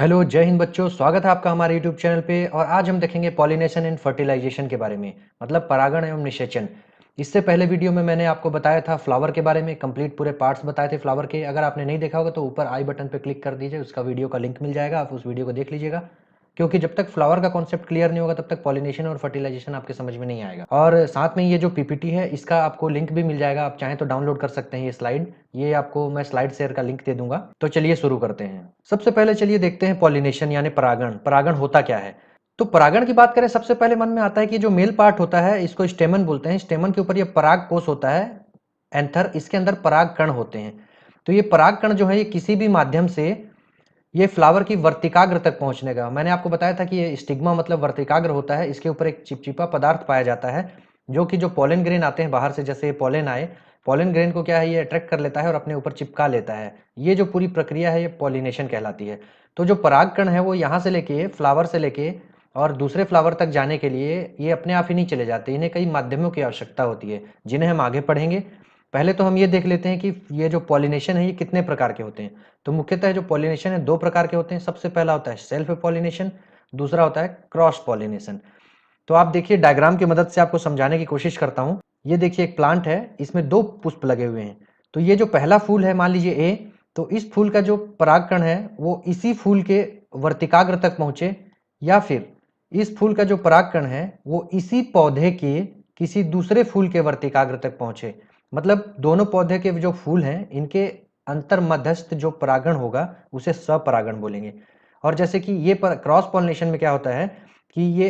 Hello, जय हिंद बच्चों। स्वागत है आपका हमारे यूट्यूब चैनल पे। और आज हम देखेंगे पॉलिनेशन एंड फर्टिलाइजेशन के बारे में, मतलब परागण एवं निषेचन। इससे पहले वीडियो में मैंने आपको बताया था फ्लावर के बारे में, कंप्लीट पूरे पार्ट्स बताए थे फ्लावर के। अगर आपने नहीं देखा होगा तो ऊपर आई बटन पे क्लिक कर दीजिए, उसका वीडियो का लिंक मिल जाएगा, आप उस वीडियो को देख लीजिएगा। क्योंकि जब तक फ्लावर का कॉन्सेप्ट क्लियर नहीं होगा तब तक पॉलिनेशन और फर्टिलाइजेशन आपके समझ में नहीं आएगा। और साथ में ये जो पीपीटी है इसका आपको लिंक भी मिल जाएगा, आप चाहें तो डाउनलोड कर सकते हैं ये स्लाइड। ये आपको मैं स्लाइड शेयर का लिंक दे दूंगा। तो चलिए शुरू करते हैं। सबसे पहले चलिए देखते हैं पॉलिनेशन यानी परागण। परागण होता क्या है? तो परागण की बात करें, सबसे पहले मन में आता है कि जो मेल पार्ट होता है इसको स्टेमन बोलते हैं। स्टेमन के ऊपर ये पराग कोष होता है, एंथर, इसके अंदर पराग कण होते हैं। तो ये पराग कण जो है ये किसी भी माध्यम से ये फ्लावर की वर्तिकाग्र तक पहुंचने का, मैंने आपको बताया था कि ये स्टिग्मा मतलब वर्तिकाग्र होता है। इसके ऊपर एक चिपचिपा पदार्थ पाया जाता है जो कि जो पोलन ग्रेन आते हैं बाहर से, जैसे पोलन आए, पोलन ग्रेन को क्या है ये अट्रैक्ट कर लेता है और अपने ऊपर चिपका लेता है। ये जो पूरी प्रक्रिया है ये पॉलिनेशन कहलाती है। तो जो पराग कण है वो यहाँ से लेके, फ्लावर से लेके और दूसरे फ्लावर तक जाने के लिए ये अपने आप ही नहीं चले जाते, इन्हें कई माध्यमों की आवश्यकता होती है जिन्हें हम आगे पढ़ेंगे। पहले तो हम ये देख लेते हैं कि ये जो पॉलिनेशन है ये कितने प्रकार के होते हैं। तो मुख्यतः जो पॉलिनेशन है दो प्रकार के होते हैं। सबसे पहला होता है सेल्फ पॉलिनेशन, दूसरा होता है क्रॉस पॉलिनेशन। तो आप देखिए, डायग्राम की मदद से आपको समझाने की कोशिश करता हूं। ये देखिए एक प्लांट है, इसमें दो पुष्प लगे हुए हैं। तो ये जो पहला फूल है मान लीजिए ए, तो इस फूल का जो परागकण है वो इसी फूल के वर्तिकाग्र तक पहुंचे, या फिर इस फूल का जो परागकण है वो इसी पौधे के किसी दूसरे फूल के वर्तिकाग्र तक पहुंचे। मतलब दोनों पौधे के जो फूल हैं इनके अंतर मध्यस्थ जो परागण होगा उसे स्वपरागण बोलेंगे। और जैसे कि ये क्रॉस पॉलिनेशन में क्या होता है कि ये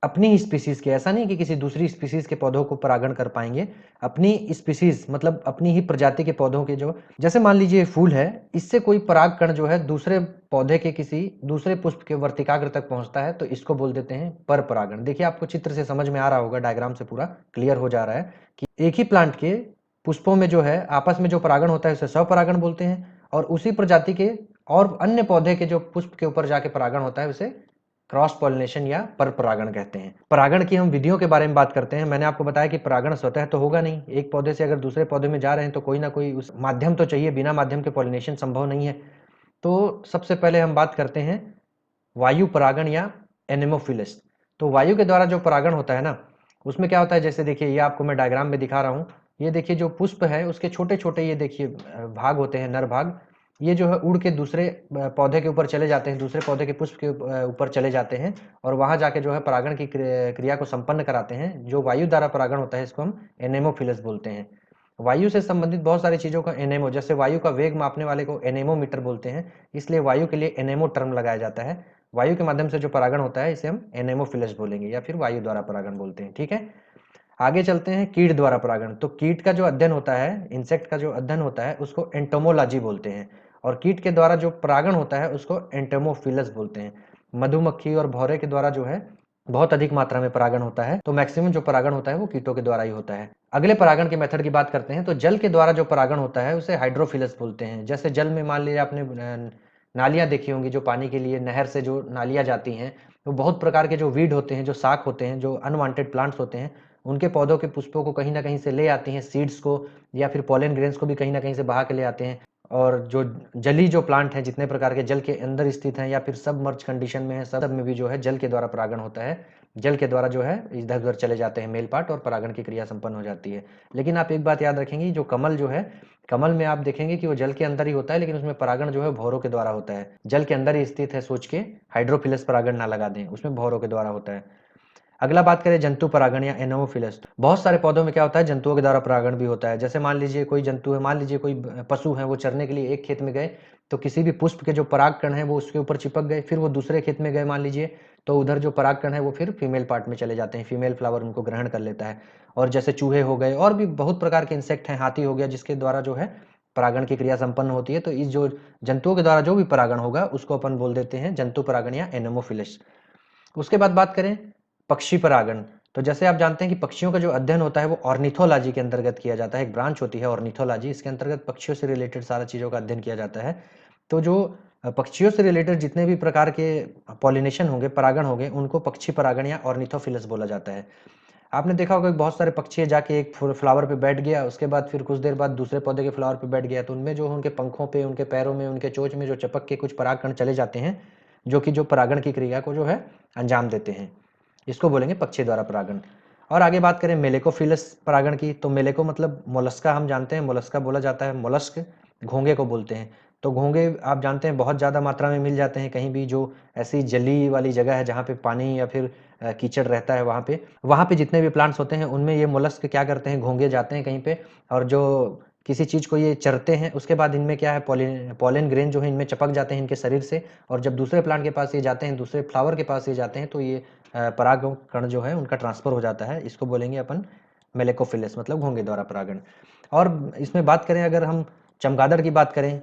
अपनी ही स्पीसीज के, ऐसा नहीं कि किसी दूसरी स्पीसीज के पौधों को परागण कर पाएंगे, अपनी स्पीसीज मतलब अपनी ही प्रजाति के पौधों के जो, जैसे मान लीजिए फूल है, इससे कोई पराग कण जो है दूसरे पौधे के किसी दूसरे पुष्प के वर्तिकाग्र तक पहुंचता है तो इसको बोल देते हैं पर परागण। देखिए आपको चित्र से समझ में आ रहा होगा, डायग्राम से पूरा क्लियर हो जा रहा है कि एक ही प्लांट के पुष्पों में जो है आपस में जो परागण होता है उसे स्वपरागण बोलते हैं, और उसी प्रजाति के और अन्य पौधे के जो पुष्प के ऊपर जाके परागण होता है उसे क्रॉस पॉलिनेशन या पर परागण कहते हैं। परागण की हम विधियों के बारे में बात करते हैं। मैंने आपको बताया कि परागण स्वतः तो होगा नहीं, एक पौधे से अगर दूसरे पौधे में जा रहे हैं तो कोई ना कोई उस माध्यम तो चाहिए, बिना माध्यम के पॉलिनेशन संभव नहीं है। तो सबसे पहले हम बात करते हैं वायु परागण या एनेमोफिलिस। तो वायु के द्वारा जो परागण होता है ना, उसमें क्या होता है, जैसे देखिए ये आपको मैं डायग्राम में दिखा रहा हूँ। ये देखिए जो पुष्प है उसके छोटे छोटे ये देखिए भाग होते हैं, नर भाग। ये जो है उड़ के दूसरे पौधे के ऊपर चले जाते हैं, दूसरे पौधे के पुष्प के ऊपर चले जाते हैं और वहां जाके जो है परागण की क्रिया को संपन्न कराते हैं। जो वायु द्वारा परागण होता है इसको हम एनेमोफिलस बोलते हैं। वायु से संबंधित बहुत सारी चीजों का एनेमो, जैसे वायु का वेग मापने वाले को एनेमोमीटर बोलते हैं, इसलिए वायु के लिए एनेमो टर्म लगाया जाता है। वायु के माध्यम से जो परागण होता है इसे हम एनेमोफिलस बोलेंगे या फिर वायु द्वारा परागण बोलते हैं। ठीक है, आगे चलते हैं कीट द्वारा परागण। तो कीट का जो अध्ययन होता है, इंसेक्ट का जो अध्ययन होता है उसको एंटोमोलॉजी बोलते हैं, और कीट के द्वारा जो परागण होता है उसको एंटोमोफिलस बोलते हैं। मधुमक्खी और भौरे के द्वारा जो है बहुत अधिक मात्रा में परागण होता है, तो मैक्सिमम जो परागण होता है वो कीटों के द्वारा ही होता है। अगले परागण के मेथड की बात करते हैं। तो जल के द्वारा जो परागण होता है उसे हाइड्रोफिलस बोलते हैं। जैसे जल में मान लीजिए आपने नालियां देखी होंगी, जो पानी के लिए नहर से जो नालियां जाती हैं, तो बहुत प्रकार के जो वीड होते हैं, जो शाक होते हैं, जो अनवांटेड प्लांट्स होते हैं, उनके पौधों के पुष्पों को कहीं ना कहीं से ले आती हैं, सीड्स को या फिर पोलन ग्रेन्स को भी कहीं ना कहीं से बहा के ले आते हैं। और जो जली जो प्लांट हैं, जितने प्रकार के जल के अंदर स्थित हैं या फिर सबमर्ज कंडीशन में है, सब में भी जो है जल के द्वारा परागण होता है। जल के द्वारा जो है इधर उधर चले जाते हैं मेल पार्ट और परागण की क्रिया संपन्न हो जाती है। लेकिन आप एक बात याद रखेंगे, जो कमल जो है, कमल में आप देखेंगे कि वो जल के अंदर ही होता है, लेकिन उसमें परागण जो है भौरों के द्वारा होता है। जल के अंदर ही स्थित है सोच के हाइड्रोफिलस परागण ना लगा दें, उसमें भौरों के द्वारा होता है। अगला बात करें जंतु परागण या एनोमोफिलस। बहुत सारे पौधों में क्या होता है, जंतुओं के द्वारा परागण भी होता है। जैसे मान लीजिए कोई जंतु है, मान लीजिए कोई पशु है, वो चरने के लिए एक खेत में गए, तो किसी भी पुष्प के जो परागकण है वो उसके ऊपर चिपक गए, फिर वो दूसरे खेत में गए मान लीजिए, तो उधर जो परागकण है वो फिर फीमेल पार्ट में चले जाते हैं, फीमेल फ्लावर उनको ग्रहण कर लेता है। और जैसे चूहे हो गए, और भी बहुत प्रकार के इंसेक्ट हैं, हाथी हो गया, जिसके द्वारा जो है परागण की क्रिया संपन्न होती है। तो इस जो जंतुओं के द्वारा जो भी परागण होगा उसको अपन बोल देते हैं जंतु परागण या एनोमोफिलस। उसके बाद बात करें पक्षी परागण। तो जैसे आप जानते हैं कि पक्षियों का जो अध्ययन होता है वो ऑर्निथोलॉजी के अंतर्गत किया जाता है। एक ब्रांच होती है ऑर्निथोलॉजी, इसके अंतर्गत पक्षियों से रिलेटेड सारा चीज़ों का अध्ययन किया जाता है। तो जो पक्षियों से रिलेटेड जितने भी प्रकार के पॉलिनेशन होंगे, परागण होंगे, उनको पक्षी परागण या ऑर्निथोफिलस बोला जाता है। आपने देखा होगा कि बहुत सारे पक्षी जाके एक फ्लावर पे बैठ गया, उसके बाद फिर कुछ देर बाद दूसरे पौधे के फ्लावर पे बैठ गया, तो उनमें जो उनके पंखों पे, उनके पैरों में, उनके चोंच में जो चपक के कुछ परागकण चले जाते हैं, जो कि जो परागण की क्रिया को जो है अंजाम देते हैं, इसको बोलेंगे पक्षी द्वारा परागण। और आगे बात करें मेलेकोफिलस परागण की, तो मेलेको मतलब मोलस्का, हम जानते हैं मोलस्का बोला जाता है, मोलस्क घोंगे को बोलते हैं। तो घोंगे आप जानते हैं बहुत ज़्यादा मात्रा में मिल जाते हैं कहीं भी जो ऐसी जली वाली जगह है जहाँ पे पानी या फिर कीचड़ रहता है, वहाँ पे जितने भी प्लांट्स होते हैं उनमें ये मोलस्क क्या करते हैं, घोंगे जाते हैं कहीं पे, और जो किसी चीज़ को ये चरते हैं उसके बाद इनमें क्या है, पॉलन ग्रेन जो है इनमें चिपक जाते हैं इनके शरीर से, और जब दूसरे प्लांट के पास ये जाते हैं, दूसरे फ्लावर के पास ये जाते हैं, तो ये पराग कण जो है उनका ट्रांसफर हो जाता है। इसको बोलेंगे अपन मेलेकोफिलस मतलब घोंगे द्वारा परागण। और इसमें बात करें अगर हम चमगादड़ की बात करें,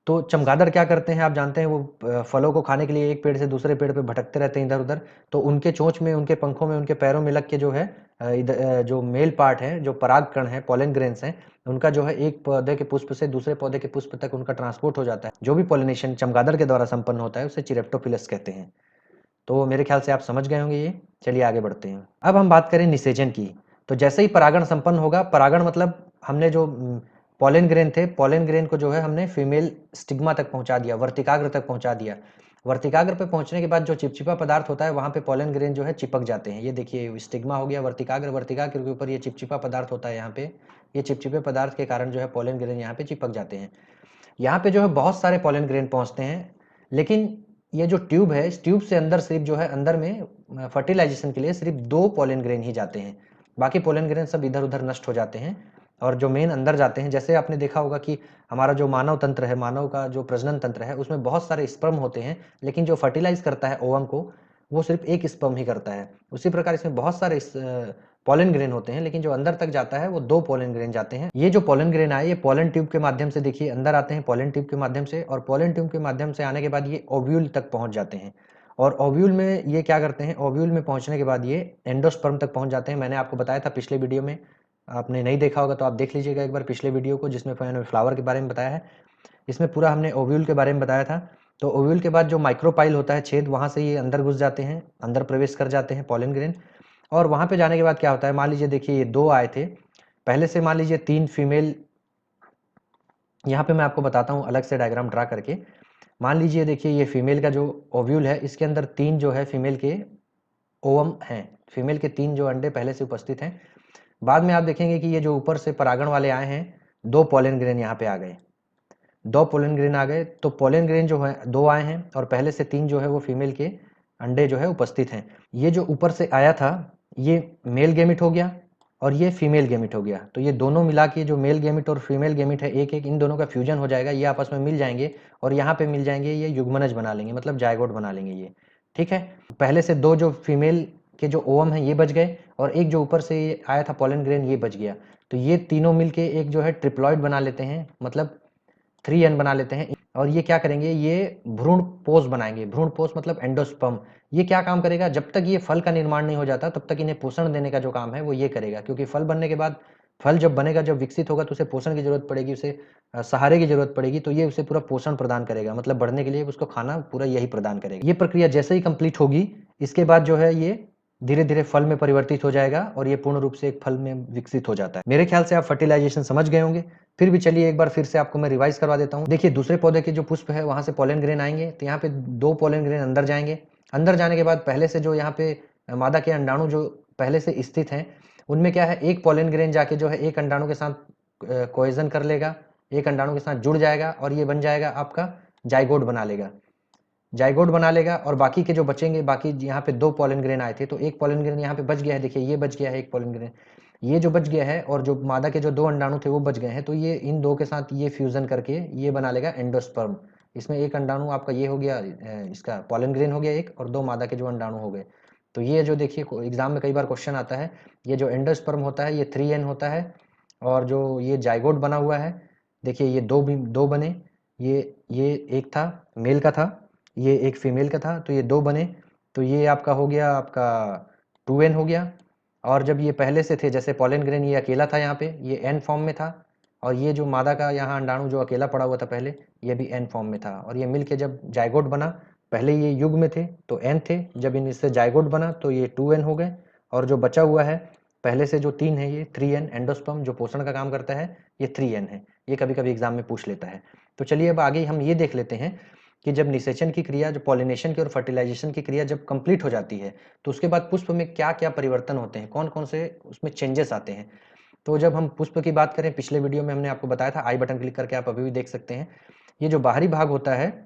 तो चमगादड़ क्या करते हैं आप जानते हैं, वो फलों को खाने के लिए एक पेड़ से दूसरे पेड़ पे भटकते रहते हैं इधर उधर। तो उनके चोंच में, उनके पंखों में, उनके पैरों में लग के जो है जो मेल पार्ट है, जो पराग कण है, पॉलन ग्रेन्स हैं, उनका जो है एक पौधे के पुष्प से दूसरे पौधे के पुष्प तक उनका ट्रांसपोर्ट हो जाता है। जो भी पॉलिनेशन चमगादड़ के द्वारा संपन्न होता है उसे चिरेप्टोफिलस कहते हैं। तो मेरे ख्याल से आप समझ गए होंगे ये। चलिए आगे बढ़ते हैं। अब हम बात करें निषेचन की। तो जैसे ही परागण संपन्न होगा, परागण मतलब हमने जो पॉलन ग्रेन थे, पॉलन ग्रेन को जो है हमने फीमेल स्टिग्मा तक पहुंचा दिया, वर्तिकाग्र तक पहुंचा दिया। वर्तिकाग्र पे पहुंचने के बाद जो चिपचिपा पदार्थ होता है वहां पे पॉलन ग्रेन जो है चिपक जाते हैं। ये देखिए स्टिग्मा हो गया, वर्तिकाग्र, वर्तिकाग्र के ऊपर ये चिपचिपा पदार्थ होता है यहाँ पे। ये चिपचिपे पदार्थ के कारण जो है पॉलन ग्रेन यहाँ पे चिपक जाते हैं। यहाँ पे जो है बहुत सारे पॉलन ग्रेन पहुंचते हैं, लेकिन ये जो ट्यूब है, इस ट्यूब से अंदर सिर्फ जो है अंदर में फर्टिलाइजेशन के लिए सिर्फ 2 पॉलन ग्रेन ही जाते हैं। बाकी पॉलन ग्रेन सब इधर उधर नष्ट हो जाते हैं। और जो मेन अंदर जाते हैं, जैसे आपने देखा होगा कि हमारा जो मानव तंत्र है, मानव का जो प्रजनन तंत्र है, उसमें बहुत सारे स्पर्म होते हैं, लेकिन जो फर्टिलाइज करता है ओवम को, वो सिर्फ एक स्पर्म ही करता है। उसी प्रकार इसमें बहुत सारे पॉलन ग्रेन होते हैं, लेकिन जो अंदर तक जाता है वो 2 पॉलन ग्रेन जाते हैं। ये जो पॉलन ग्रेन आए, ये पॉलन ट्यूब के माध्यम से देखिए अंदर आते हैं, पॉलन ट्यूब के माध्यम से, और पॉलन ट्यूब के माध्यम से आने के बाद ये ओव्यूल तक पहुंच जाते हैं। और ओव्यूल में ये क्या करते हैं, ओव्यूल में पहुंचने के बाद ये एंडोस्पर्म तक पहुंच जाते हैं। मैंने आपको बताया था पिछले वीडियो में, आपने नहीं देखा होगा तो आप देख लीजिएगा एक बार पिछले वीडियो को, जिसमें मैंने फ्लावर के बारे में बताया है। इसमें पूरा हमने ओव्यूल के बारे में बताया था। तो ओव्यूल के बाद जो माइक्रोपाइल होता है, छेद, वहां से ये अंदर घुस जाते हैं, अंदर प्रवेश कर जाते हैं पॉलन ग्रेन। और वहां पे जाने के बाद क्या होता है, मान लीजिए देखिए ये 2 आए थे पहले से, मान लीजिए 3 फीमेल, यहाँ पे मैं आपको बताता हूँ अलग से डायग्राम ड्रा करके। मान लीजिए देखिए ये फीमेल का जो ओव्यूल है, इसके अंदर 3 जो है फीमेल के ओवम हैं, फीमेल के 3 जो अंडे पहले से उपस्थित हैं। बाद में आप देखेंगे कि ये जो ऊपर से परागण वाले आए हैं, 2 पॉलन ग्रेन यहाँ पे आ गए, 2 पोलन ग्रेन आ गए। तो पोलन ग्रेन जो है 2 आए हैं, और पहले से 3 जो है वो फीमेल के अंडे जो है उपस्थित हैं। ये जो ऊपर से आया था ये मेल गेमिट हो गया, और ये फीमेल गेमिट हो गया। तो ये दोनों मिला के जो मेल गेमिट और फीमेल गेमिट है, एक एक इन दोनों का फ्यूजन हो जाएगा, ये आपस में मिल जाएंगे, और यहाँ पे मिल जाएंगे, ये युग्मनज बना लेंगे, मतलब जायगोट बना लेंगे ये। ठीक है, पहले से 2 जो फीमेल के जो ओवम है ये बच गए, और एक जो ऊपर से आया था पोलन ग्रेन ये बच गया। तो ये तीनों मिलके एक जो है ट्रिप्लॉइड बना लेते हैं, मतलब 3n बना लेते हैं। और ये क्या करेंगे, ये भ्रूण पोष बनाएंगे। भ्रूण पोष मतलब एंडोस्पर्म। ये क्या काम करेगा, जब तक ये फल का निर्माण नहीं हो जाता तब तक इन्हें पोषण देने का जो काम है वो ये करेगा, क्योंकि फल बनने के बाद, फल जब बनेगा, जब विकसित होगा, तो उसे पोषण की जरूरत पड़ेगी, उसे सहारे की जरूरत पड़ेगी। तो ये उसे पूरा पोषण प्रदान करेगा, मतलब बढ़ने के लिए उसको खाना पूरा यही प्रदान करेगा। ये प्रक्रिया जैसे ही कंप्लीट होगी, इसके बाद जो है ये धीरे धीरे फल में परिवर्तित हो जाएगा, और ये पूर्ण रूप से एक फल में विकसित हो जाता है। मेरे ख्याल से आप फर्टिलाइजेशन समझ गए होंगे। फिर भी चलिए एक बार फिर से आपको मैं रिवाइज करवा देता हूँ। देखिए दूसरे पौधे के जो पुष्प है वहां से पोलन ग्रेन आएंगे, तो यहाँ पे 2 पोलन ग्रेन अंदर जाएंगे। अंदर जाने के बाद पहले से जो यहाँ पे मादा के अंडाणु जो पहले से स्थित हैं, उनमें क्या है, एक पोलन ग्रेन जाके जो है एक अंडाणु के साथ कोहेजन कर लेगा, एक अंडाणु के साथ जुड़ जाएगा, और ये बन जाएगा आपका जाइगोट बना लेगा, जाइगोट बना लेगा। और बाकी के जो बचेंगे, बाकी यहाँ पे 2 पोलन ग्रेन आए थे, तो एक पोलन ग्रेन यहाँ पे बच गया है, देखिए ये बच गया है एक पोलन ग्रेन, ये जो बच गया है, और जो मादा के जो 2 अंडाणु थे वो बच गए हैं। तो ये इन 2 के साथ ये फ्यूजन करके ये बना लेगा एंडोस्पर्म। इसमें एक अंडाणु आपका ये हो गया, इसका पोलन ग्रेन हो गया एक, और 2 मादा के जो अंडाणु हो गए। तो ये जो देखिए एग्जाम में कई बार क्वेश्चन आता है, ये जो एंडोस्पर्म होता है ये 3n होता है, और जो ये जाइगोट बना हुआ है, देखिए ये 2 बने, ये एक था मेल का था, ये एक फीमेल का था, तो ये 2 बने। तो ये आपका हो गया, आपका 2n हो गया। और जब ये पहले से थे, जैसे पोलन ग्रेन ये अकेला था यहाँ पे, ये n फॉर्म में था, और ये जो मादा का यहाँ अंडाणु जो अकेला पड़ा हुआ था पहले, ये भी n फॉर्म में था। और ये मिलके जब जाइगोट बना, पहले ये युग में थे तो n थे, जब इनसे जाइगोट बना तो ये 2n हो गए, और जो बचा हुआ है पहले से जो 3 है ये 3n, एंडोस्पर्म जो पोषण का काम करता है, ये 3n है। ये कभी कभी एग्जाम में पूछ लेता है। तो चलिए अब आगे हम ये देख लेते हैं कि जब निषेचन की क्रिया, जो पॉलिनेशन की और फर्टिलाइजेशन की क्रिया जब कंप्लीट हो जाती है, तो उसके बाद पुष्प में क्या-क्या परिवर्तन होते हैं, कौन-कौन से उसमें चेंजेस आते हैं। तो जब हम पुष्प की बात करें, पिछले वीडियो में हमने आपको बताया था, आई बटन क्लिक करके आप अभी भी देख सकते हैं। ये जो बाहरी भाग होता है,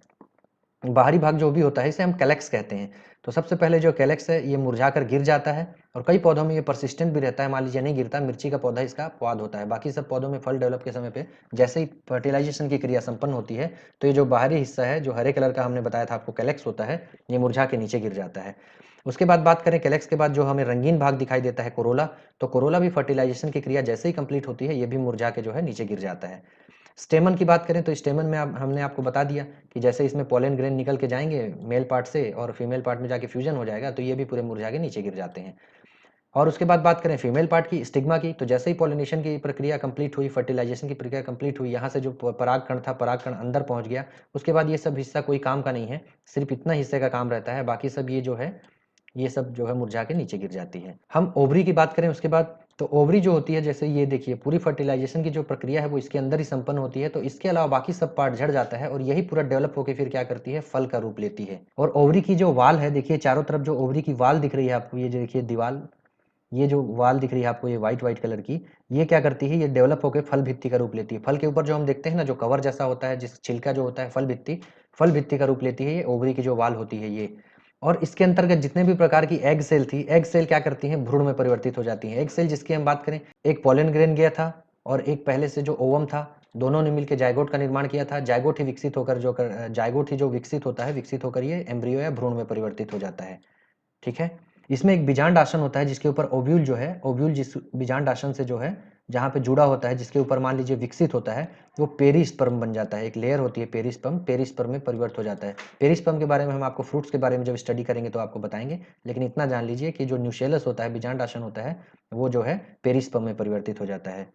बाहरी भाग जो भी होता है, इसे हम कैलेक्स कहते हैं। तो सबसे पहले जो कैलेक्स है, ये मुरझाकर गिर जाता है और कई पौधों में ये पर्सिस्टेंट भी रहता है। मान लीजिए नहीं गिरता, मिर्ची का पौधा इसका अपवाद होता है। बाकी सब पौधों में फल डेवलप के समय पे जैसे ही फर्टिलाइजेशन की क्रिया संपन्न होती है, तो ये जो बाहरी हिस्सा है, जो हरे कलर का हमने बताया था आपको कैलेक्स होता है, ये मुरझा के नीचे गिर जाता है। उसके बाद बात करें कैलेक्स के बाद जो हमें रंगीन भाग दिखाई देता है, कोरोला, तो कोरोला भी फर्टिलाइजेशन की क्रिया जैसे ही कंप्लीट होती है, ये भी मुरझा के जो है नीचे गिर जाता है। स्टेमन की बात करें तो स्टेमन में अब हमने आपको बता दिया कि जैसे इसमें पोलन ग्रेन निकल के जाएंगे मेल पार्ट से और फीमेल पार्ट में जाके फ्यूजन हो जाएगा, तो ये भी पूरे मुरझा के नीचे गिर जाते हैं। और उसके बाद बात करें फीमेल पार्ट की, स्टिग्मा की, तो जैसे ही पॉलिनेशन की प्रक्रिया कंप्लीट हुई, फर्टिलाइजेशन की प्रक्रिया कंप्लीट हुई, यहाँ से जो परागकण था, परागकण अंदर पहुंच गया, उसके बाद ये सब हिस्सा कोई काम का नहीं है, सिर्फ इतना हिस्से का काम रहता है, बाकी सब ये जो है, ये सब जो है मुरझा के नीचे गिर जाती है। हम ओवरी की बात करें उसके बाद, तो ओवरी जो होती है, जैसे ये देखिए पूरी फर्टिलाइजेशन की जो प्रक्रिया है वो इसके अंदर ही संपन्न होती है, तो इसके अलावा बाकी सब पार्ट झड़ जाता है और यही पूरा डेवलप होकर फिर क्या करती है, फल का रूप लेती है। और ओवरी की जो वाल है, देखिए चारों तरफ जो ओवरी की वाल दिख रही है आपको, ये जो देखिए दीवाल, ये जो वाल दिख रही है आपको, ये व्हाइट व्हाइट कलर की, ये क्या करती है, ये डेवलप होकर फल भित्ति का रूप लेती है। फल के ऊपर जो हम देखते हैं ना, जो कवर जैसा होता है, जिस छिलका जो होता है, फल भित्ति का रूप लेती है ये ओवरी की जो वाल होती है ये। और इसके अंतर्गत जितने भी प्रकार की एग सेल थी, एग सेल क्या करती हैं, भ्रूण में परिवर्तित हो जाती हैं। एग सेल जिसकी हम बात करें, एक पोलन ग्रेन गया था और एक पहले से जो ओवम था, दोनों ने मिलकर जायगोट का निर्माण किया था। जायगोट ही विकसित होकर जायगोट ही जो विकसित होता है, विकसित होकर ये एम्ब्रियो या भ्रूण में परिवर्तित हो जाता है। ठीक है। इसमें एक बीजांड आसन होता है जिसके ऊपर ओव्यूल जो है, ओव्यूल जिस बीजांड आसन से जो है, जहाँ पे जुड़ा होता है, जिसके ऊपर मान लीजिए विकसित होता है, वो पेरिस्पर्म बन जाता है। एक लेयर होती है पेरिस्पर्म, पेरिस्पर्म में परिवर्तित हो जाता है। पेरिस्पर्म के बारे में हम आपको फ्रूट्स के बारे में जब स्टडी करेंगे तो आपको बताएंगे, लेकिन इतना जान लीजिए कि जो न्यूशेलस होता है, बीजांड आसन होता है, वो जो है पेरिस्पर्म में परिवर्तित हो जाता है।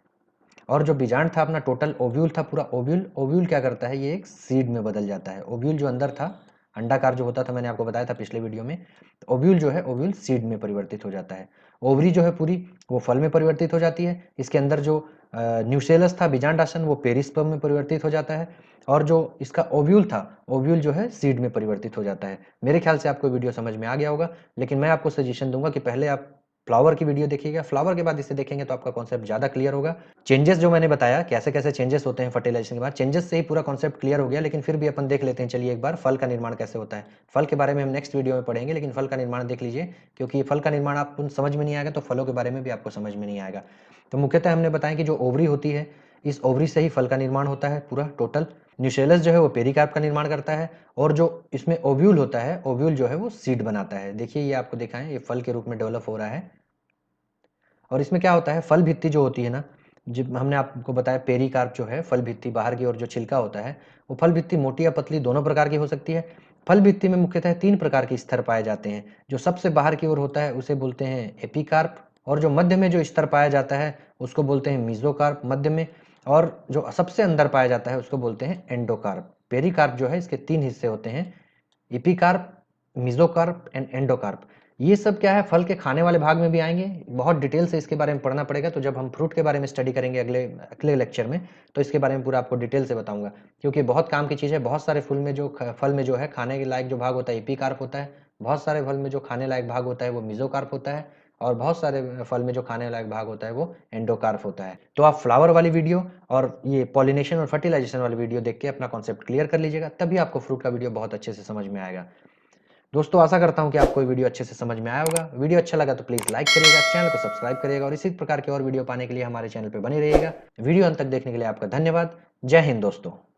और जो बीजांड था अपना, टोटल ओव्यूल था पूरा, ओव्यूल ओव्यूल क्या करता है, ये एक सीड में बदल जाता है। ओव्यूल जो अंदर था, अंडाकार जो होता था, मैंने आपको बताया था पिछले वीडियो में, तो ओव्यूल जो है, ओव्यूल सीड में परिवर्तित हो जाता है। ओवरी जो है पूरी, वो फल में परिवर्तित हो जाती है। इसके अंदर जो न्यूसेलस था, बीजांड आसन, वो पेरिस्पर्म में परिवर्तित हो जाता है। और जो इसका ओव्यूल था, ओव्यूल जो है सीड में परिवर्तित हो जाता है। मेरे ख्याल से आपको वीडियो समझ में आ गया होगा, लेकिन मैं आपको सजेशन दूंगा कि पहले आप फ्लावर की वीडियो देखिएगा, फ्लावर के बाद इसे देखेंगे तो आपका कॉन्सेप्ट ज़्यादा क्लियर होगा। चेंजेस जो मैंने बताया, कैसे-कैसे चेंजेस होते हैं फर्टिलाइजेशन के बाद, चेंजेस से ही पूरा कॉन्सेप्ट क्लियर हो गया, लेकिन फिर भी अपन देख लेते हैं, चलिए एक बार फल का निर्माण कैसे होता है। फल के बारे में हम नेक्स्ट वीडियो में पढ़ेंगे, लेकिन फल का निर्माण देख लीजिए, क्योंकि फल का निर्माण आपको समझ में नहीं आएगा तो फलों के बारे में भी आपको समझ में नहीं आएगा। तो मुख्यतः हमने बताया कि जो ओवरी होती है, इस ओवरी से ही फल का निर्माण होता है पूरा टोटल। न्यूसेलस जो है वो पेरिकार्प का निर्माण करता है और जो इसमें ओव्यूल होता है, ओव्यूल जो है वो सीड बनाता है। देखिए ये आपको दिखाएं, ये फल के रूप में डेवलप हो रहा है। और इसमें क्या होता है, फल भित्ति जो होती है ना, जब हमने आपको बताया पेरिकार्प जो है, फल भित्ति बाहर की ओर जो छिलका होता है, वो फल भित्ति मोटी या पतली दोनों प्रकार की हो सकती है। फल भित्ति में मुख्यतः 3 प्रकार के स्तर पाए जाते हैं। जो सबसे बाहर की ओर होता है उसे बोलते हैं एपिकार्प, और जो मध्य में जो स्तर पाया जाता है उसको बोलते हैं मीजोकार्प मध्य में, और जो सबसे अंदर पाया जाता है उसको बोलते हैं एंडोकार्प। पेरिकार्प जो है, इसके 3 हिस्से होते हैं, एपिकार्प, मेसोकार्प एंड एंडोकार्प। ये सब क्या है, फल के खाने वाले भाग में भी आएंगे। बहुत डिटेल से इसके बारे में पढ़ना पड़ेगा, तो जब हम फ्रूट के बारे में स्टडी करेंगे अगले अगले लेक्चर में, तो इसके बारे में पूरा आपको डिटेल से बताऊंगा, क्योंकि बहुत काम की चीज़ है। बहुत सारे फल में जो है खाने के लायक जो भाग होता है एपिकार्प होता है, बहुत सारे फल में जो खाने लायक भाग होता है वो मेसोकार्प होता है, और बहुत सारे फल में जो खाने लायक भाग होता है वो एंडोकार्प होता है। तो आप फ्लावर वाली वीडियो और ये पॉलिनेशन और फर्टिलाइजेशन वाली वीडियो देख के अपना कॉन्सेप्ट क्लियर कर लीजिएगा, तभी आपको फ्रूट का वीडियो बहुत अच्छे से समझ में आएगा। दोस्तों आशा करता हूं कि आपको ये वीडियो अच्छे से समझ में आया होगा। वीडियो अच्छा लगा तो प्लीज लाइक करिएगा, चैनल को सब्सक्राइब करिएगा और इसी प्रकार के और वीडियो पाने के लिए हमारे चैनल पर बने रहिएगा। वीडियो अंत तक देखने के लिए आपका धन्यवाद। जय हिंद दोस्तों।